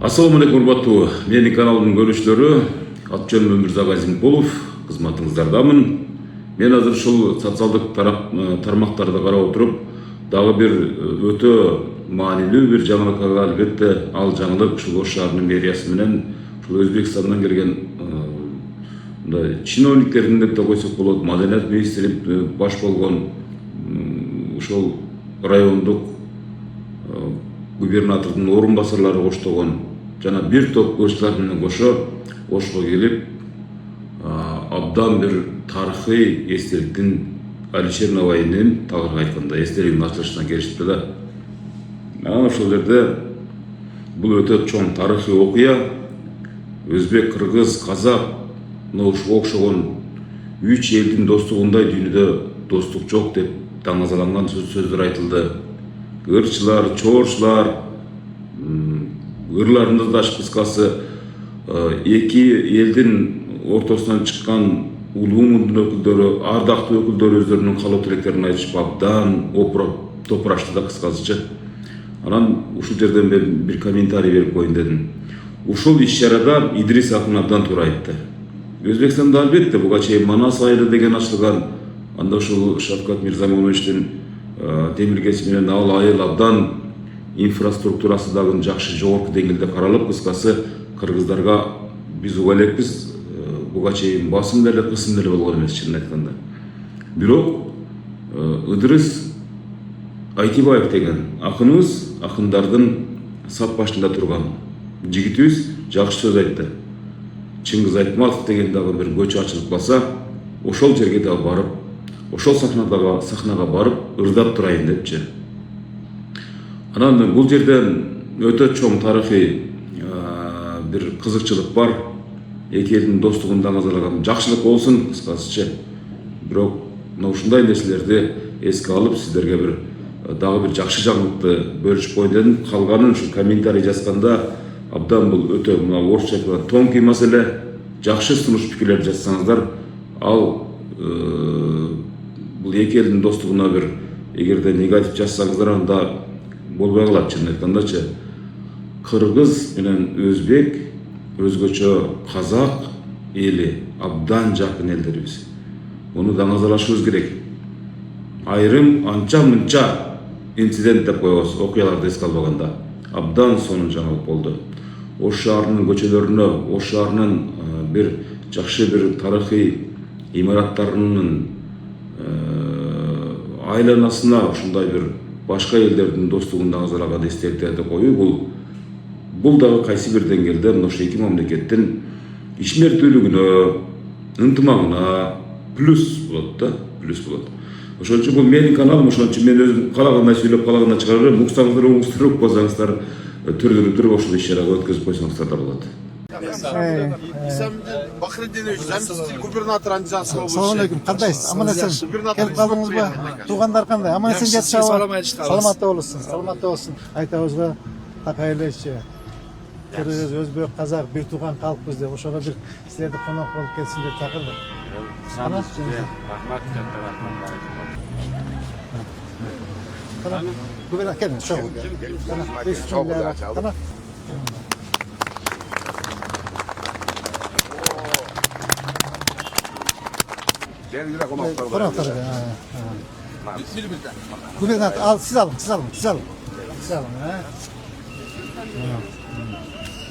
Assalamu алейкум, урматтуу менин каналымдын көрүүчүлөрү. Ат жөнүм Өмүрзак Азимкулов, кызматыңыздардамын. Мен азыр ушул социалдык тармактарды карап отуруп, дагы бир өтө маанилүү бир жаңылыкка албетте ал жаңылык ушул Ош шаарынын мэриясы менен ушул Өзбекстандан келген мындай чиновниктердин деп да койсок болот, маданият министри баш болгон ушул райондук губернатордун орун басарлары коштогон жана бир топ ырчылар менен кошо Ошко келип абдан бир тарыхый эстеликтин Алишер Наваинин тагырга айтканда эстелигинин ачылышына келишипти да. Ошол жерде бул өтө чоң тарыхый окуя. Өзбек, кыргыз, казак ушуга окшогон 3 элдин достугундай дүйнөдө достук жок деп таңазаланган сөздөр айтылды. Ырчылар, чоорчулар, ырларында да кыскасы эки элдин ортосунан чыккан улуумундун өкүлдөрү, ардактуу өкүлдөрү өздөрүнүн каалоо тилектерин айтышып абдан опуроп топурашты да кыскасычы. Анан ушул жерден мен бир комментарий берип коеюн дедим. Ушул иш-чарада Идрис Акын абдан туура айтты. Өзбекстанда албетте буга чейин Манас айылы деген ачылган, анда ушул Шавкат Мирзамоновичтин темиргеси менен ал айыл абдан инфраструктурасы дагы жакшы, жогорку деңгээлде каралып, кыскасы кыргыздарга биз уга элекпиз, буга чейин басым деле кысым деле болгон эмес чынын айтканда. Бирок Идрис Айтибаев деген акыныбыз, акындардын сап башында турган жигитибиз жакшы сөз айтты. Чыңгыз Айтматов деген дагы бир көчө ачылып калса, ошол жерге да барып, ошол сахнага барып ырдап турайын депчи. Анан бул жерден өтө чоң тарыхый бир кызыкчылык бар. Эки элдин достугун даңазалаган жакшылык болсун кыскасычы. Бирок ушундай нерселерди эске алып сиздерге бир дагы бир жакшы жаңылыкты бөлүшүп коеюн дедим. Калганын ушу комментарий жазганда абдан бул өтө орусча айтканда тонкий маселе, жакшы сунуш пикирлерди жазсаңыздар, ал бул эки элдин достугуна бир эгерде негатив жазсаңыздар анда болбой калат чынын айткандачы. Кыргыз менен өзбек, өзгөчө казак эли абдан жакын элдерибиз. Муну даңазалашыбыз керек. Айрым анча-мынча инцидент деп коебуз, окуяларды эске албаганда. Абдан сонун жаңылык болду. Ош шаарынын көчөлөрүнө, Ош шаарынын бир жакшы бир тарыхый имараттарынын айланасына ушундай бир башка элдердин достугун даңазалаган эстеликтерди коюу, бул дагы кайсы бир деңгээлде мына ушул эки мамлекеттин ишмердүүлүгүнө, ынтымагына плюс болот да, плюс болот. Ошон үчүн бул менин каналым, ошон үчүн мен өзүм каалагандай сүйлөп, каалагандай чыгара берем. Уксаңыздар, оңуңуздар, укпасаңыздар түрдүрүп ошол иш-чарага өткөзүп койсоңуздар да болот. İsam Bahreddinoviç, заместитель губернатора Андижанской области. Салам алейкум, кандайсыз? Аман эсен келип калдыңыз ба? Туугандар кандай? Аман эсен жатышабы? Саламатта болосуң, саламатта болсун. Айтабыз ба? Такай элечи. Кыргыз, өзбек, казак бир тууган калкпыз деп, ошого бир силерди конок болуп келсин деп чакырдык. Рахмат, катта рахмат. Tamam. Gubernatör gelin, çabuk. Tamam. Bismillah. Tamam. Konakları. Gubernatör al, siz alın. Siz alın. Ha.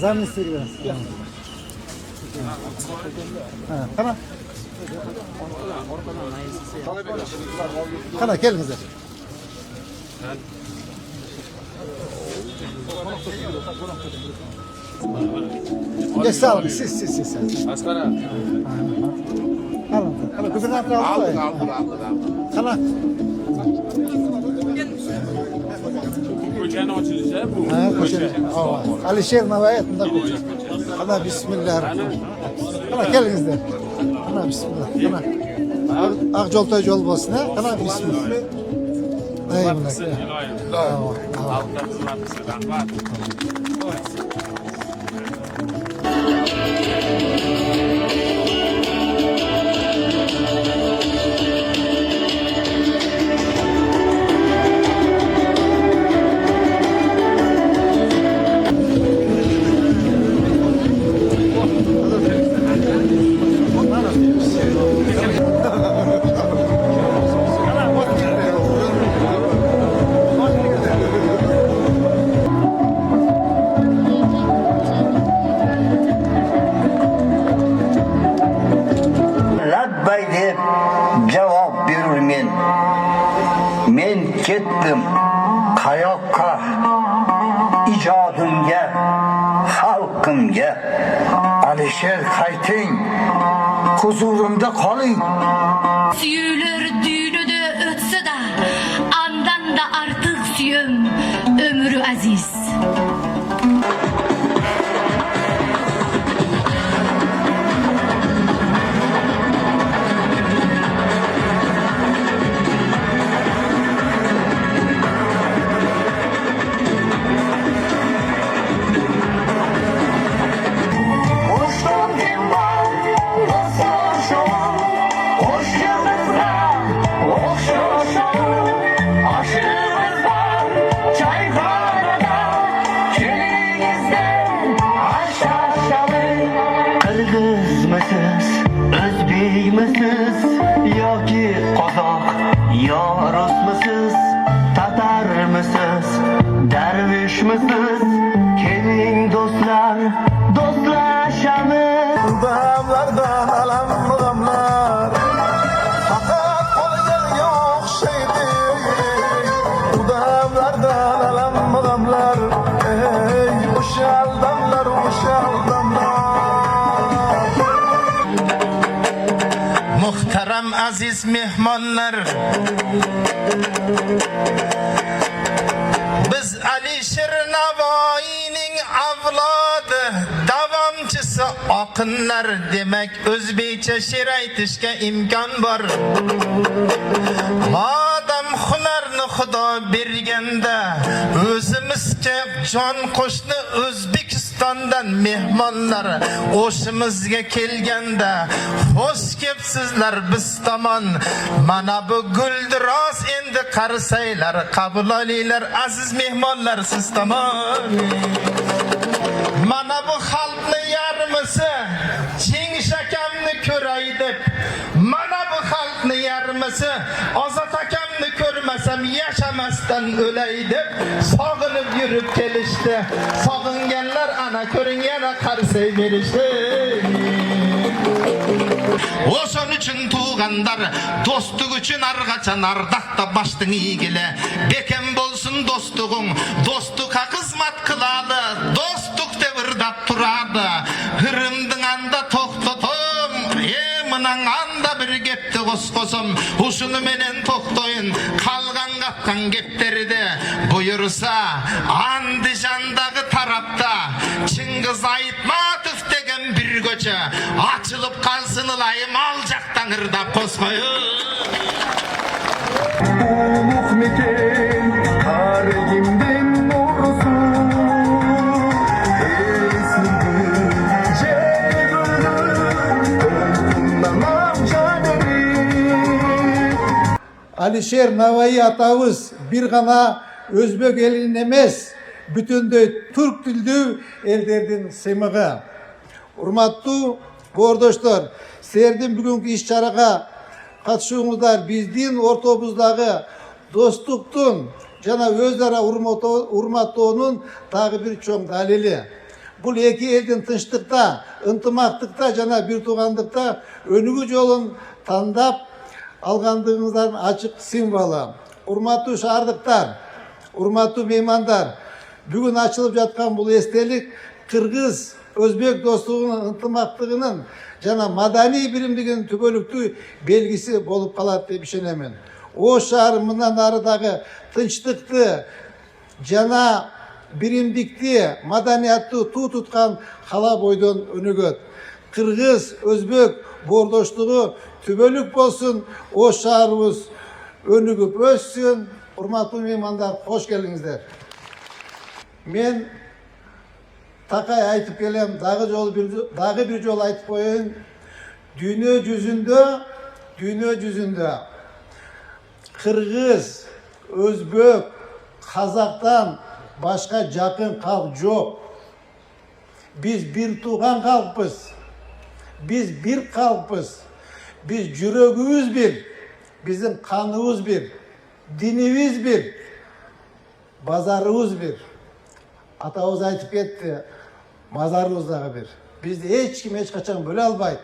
Zam istiyor. Tamam. Kana gelin bize. Sağ olun, siz. Askara. Alın, gubernatör aldı. Kana. Koçanın açılışı bu. Koçan. Alişer Navayet bunda koçan. Kana bismillahirrahmanirrahim. Kana geliniz de. Kana bismillah. Kana. Akjoltoy yol bolsun ha. Kana bismillah. Eyvallah. Men ketdim qayoqqa, ijodimga, xalqimga. Alisher qayting, huzurimda qoling. Suyulur düğünü ötse de andan da artık suyum ömrü aziz. Özbek misiniz yoki qozoq, yo rusmisiz, tatar misiz, darvish misiz? Keling do'stlar, do'stlashamiz. Damlardan alam damlar, faqat qo'liga o'xshaydi. Damlardan alam damlar, o'shal damlar, o'shal damlar. Muhtaram aziz mehmonlar, biz Alisher Navoiyning avlodi, davomchisi oqinlar, demak o'zbekcha she'r aytishga imkon bor. Madam hunarni Xudo berganda, o'zimizga jon qo'shni O'zbekistondan mehmonlar o'shimizga kelganda, xo'sh kelibsizlar biz tomon. Mana bu guldiroz endi qarsaylar, qabul olinglar aziz mehmonlar siz tomon. Mana bu xalqni yarmisi Chingiz akamni ko'ray deb, mana bu xalqni yarmisi Ozod akamni ko'rmasam yashamasdan o'lay deb sog'inib yurib kelishdi. Sog'inganlar ana ko'ring yana qarsay berishdi. O'shan uchun tug'anlar, do'stlik uchun arg'achan ardaqda boshdan egili. Bekem bo'lsin do'stlig'ing, do'stlikqa xizmat qiladi, do'stlik devirdab turadi. Hirimding anda to'xtatim, mening anda bir gapni qo'sqosam, o'shuni menen to'xtayın, qalgan qatgan gaplarida buyursa, Andijondagi tarafda Chingiz Aytmatov degan bir ko'cha ochilib qolsin ilayim, aljaqdan irdab qo'sqoyim. Muhmikin qargimdin nursu, Alisher Navoiy atabыз bir gana Özbek elinin emes, bütünдөй Türk tildi ellerдің sımığı. Urmatlı bordoşlar, serdin bugünkü iş çaraga katışыңыздар биздин ортобуздагы достуктун жана өзара урматтоонун дагы бир чоң далили. Бул эки элдин тынчтыкта, ынтымактыкта жана бир туугандыкта өнүгүү жолун тандап алгандыгыңыздардын ачык символу. Урматтуу шаардыктар, урматтуу меймандар, бүгүн ачылып жаткан бул эстелик кыргыз Özbek dostluğunun, ынтымактыгынын жана madani birimdiginin түбөлүктүү белгиси болуп калат деп ишенемин. Ош шаары мындан ары дагы тынчтыкты жана биримдикти, маданияттуу туу туткан кала бойдон өнүгөт. Кыргыз, Özbek бордоштугу түбөлүк болсун, Ош шаарыбыз өнүгүп өссүн. Урматтуу меймандар, кош келиңиздер. Мен Takay aytıp gelem, dağı bir yol aytıp koyun. Dünya yüzünde Kırgız, Özbek, Kazak'tan başka jakın halk yok. Biz bir tuğan halkız. Biz bir halkız. Biz yüreğimiz bir. Bizim kanımız bir. Dinimiz bir. Bazarımız bir. Atağız aytıp gitti. Mazarımızdağı bir. Bizde hiç kim hiç kaçan böyle albaydı.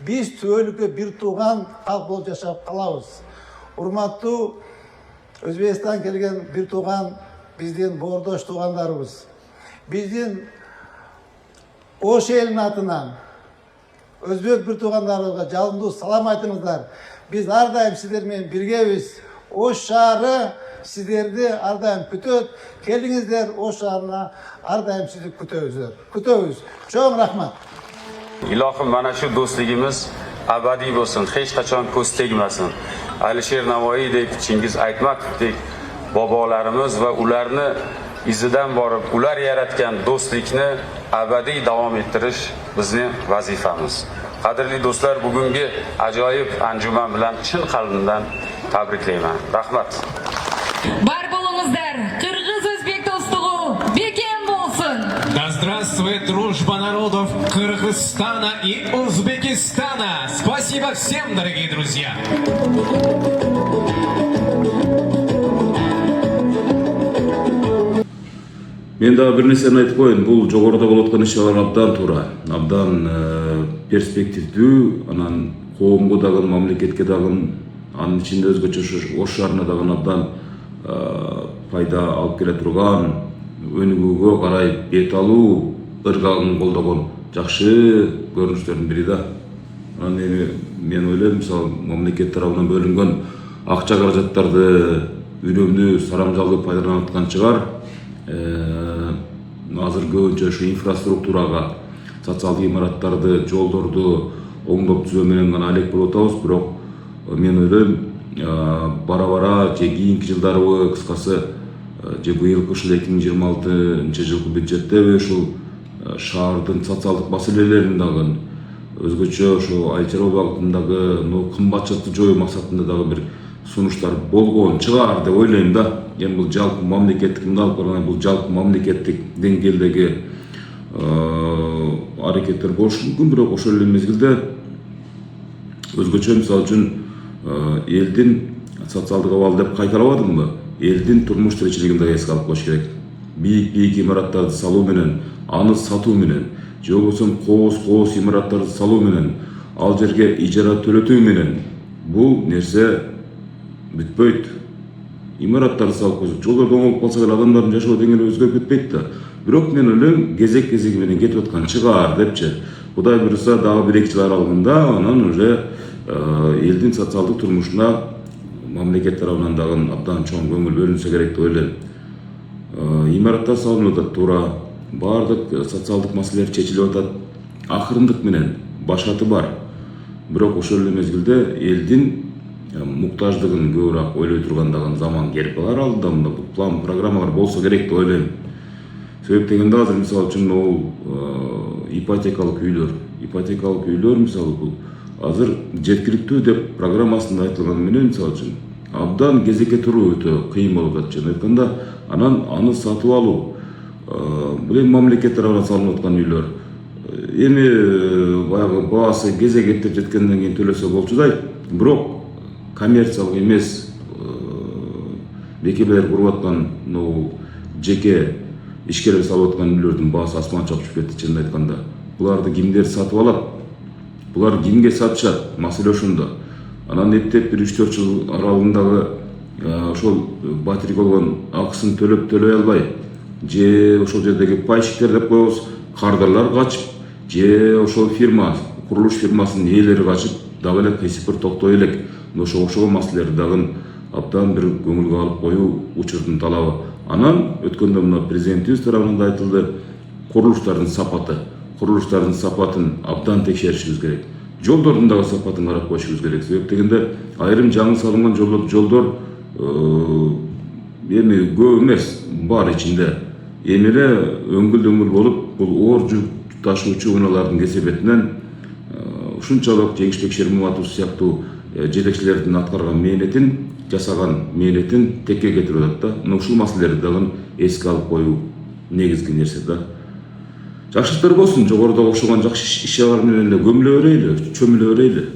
Biz tüölükle bir tuğan halk bolup yaşap kalabız. Urmatlı Özbekistan kelgen bir tuğan bizdin bordoş tuğanlarımız. Bizdin Oş elin atынан Özbek bir tuğanlarımızga жалындуу салам айтыңыздар. Biz ар дайым сиздер менен биргебиз. Ош шаары сиздерди ар дайым күтөт. Келиңиздер Ош шаарына ар дайым сизди күтөбүз. Чоң рахмат. Ilohim mana shu do'stligimiz abadiy bo'lsin, hech qachon ko'z tegmasin. Alisher Navoiydek, Chingiz Aytmatovdek bobolarimiz va ularni izidan borib, ular yaratgan do'stlikni abadiy davom ettirish bizning vazifamiz. Qadrli do'stlar, bugungi ajoyib anjuman bilan chin qalbimdan tabriklayman. Rahmat. Бар болуңуздар, Кыргыз-Өзбек достугу бекем болсун. Да здравствует дружба народов Кыргызстана и Узбекистана! Спасибо всем, дорогие друзья! Мен дагы бир нерсени айтып коеюн. Бул жогоруда болуп аткан иш-чаралар абдан туура, абдан перспективдүү, анан коомго дагы, мамлекетке дагы, анын ичинде өзгөчө Ош шаарына дагы абдан пайда алып келе турган, өнүгүүгө карай бет алуу ыргагын колдогон жакшы көрүнүштөрдүн бири да. Анан мен ойлойм, мисалы мамлекет тарабынан бөлүнгөн акча каражаттарды үнөмдүү, сарамжалдуу пайдаланып аткан чыгар. Азыр көбүнчө ушу инфраструктурага, социалдык имараттарды, жолдорду оңдоп түзөө менен гана алек болуп атабыз, бирок мен ойлойм, бара-бара же кийинки жылдарыбы, кыскасы же быйылкы ушул 2026 жылкы бюджеттеби ушул шаардын социалдык маселелерин дагы, өзгөчө ошо айыл чарба багытындагы кымбатчылыкты жоюу максатында дагы бир сунуштар болгон чыгар деп ойлойм да. Эми бул жалпы мамлекеттик алып барганда бул жалпы мамлекеттик деңгээлдеги аракеттер болушу мүмкүн, бирок ошол эле мезгилде өзгөчө мисалы үчүн элдин социалдык абалы деп кайталабадымбы? Элдин турмуш тиричилигин да эске алып коюш керек. Бийик имараттарды салуу менен, аны сатуу менен, же болбосо кооз имараттарды салуу менен, ал жерге ижара төлөтүү менен бул нерсе бүтпөйт. Имараттарды салып койсок, жолдорду оңолуп калса эле адамдардын жашоо деңгээли өзгөрүп кетпейт да. Бирок мен ойлойм, кезек-кезеги менен кетип аткан чыгар депчи. Кудай буйруса дагы 1-2 жыл аралыгында анан уже элдин социалдык турмушуна мамлекет тарабынан дагы абдан чоң көңүл бөлүнсө керек деп ойлойм. Имараттар салынып атат, туура. Баардык социалдык маселелер чечилип атат. Акырындык менен башаты бар. Бирок ошол эле мезгилде элдин муктаждыгын көбүрөөк ойлой тургандагы заман келип калар алдыда. Мында план программалар болсо керек деп ойлойм. Себеп дегенде азыр мисалы үчүн ол ипотекалык үйлөр мисалы бул азыр жеткиликтүү деп программасында айтылганы менен мисалы үчүн абдан кезекке туруу өтө кыйын болуп атат. Чын айтканда анан аны сатып алуу бул эми мамлекет тарабынан салынып аткан үйлөр. Эми баягы баасы кезек кептеп жеткенден кийин төлөсө болчудай, бирок коммерциялык эмес бекемелер куруп аткан жеке ишкерлер салып аткан үйлөрдүн баасы асман чоп кетти. Чын айтканда буларды кимдер сатып алат, булар кимге сатышат, маселе ошондо. Анан эптеп 1-3-4 жыл аралыгындагы ошол батирге болгон акысын төлөй албай, же ошол жердеги пайщиктер деп коебуз, кардарлар качып, же ошол фирма, курулуш фирмасынын ээлери качып, дагы эле кесипир токтой элек. Ошо окшогон маселелерди дагы абдан бир көңүлгө алып коюу учурдун талабы. Анан өткөндө мына президентибиз тарабынан да айтылды, курулуштардын сапатын абдан текшеришибиз керек. Жолдордун дагы сапатын карап коюшубуз керек. Себеп дегенде айрым жаңы салынган жолдор эми көп эмес, бар ичинде. Эми эле өңгүл болуп, бул оор жүк ташуучу унаалардын кесепетинен ушунчалык Жеңишбек Шерматов сыяктуу жетекчилердин аткарган мээнетин, жасаган мээнетин текке кетирип атат да. Мына ушул маселелерди дагы эске алып коюу негизги нерсе да. Жакшылыктар болсун, жогоруда окшогон жакшы иш-чаралар менен эле көмүлө берели, чөмүлө берели.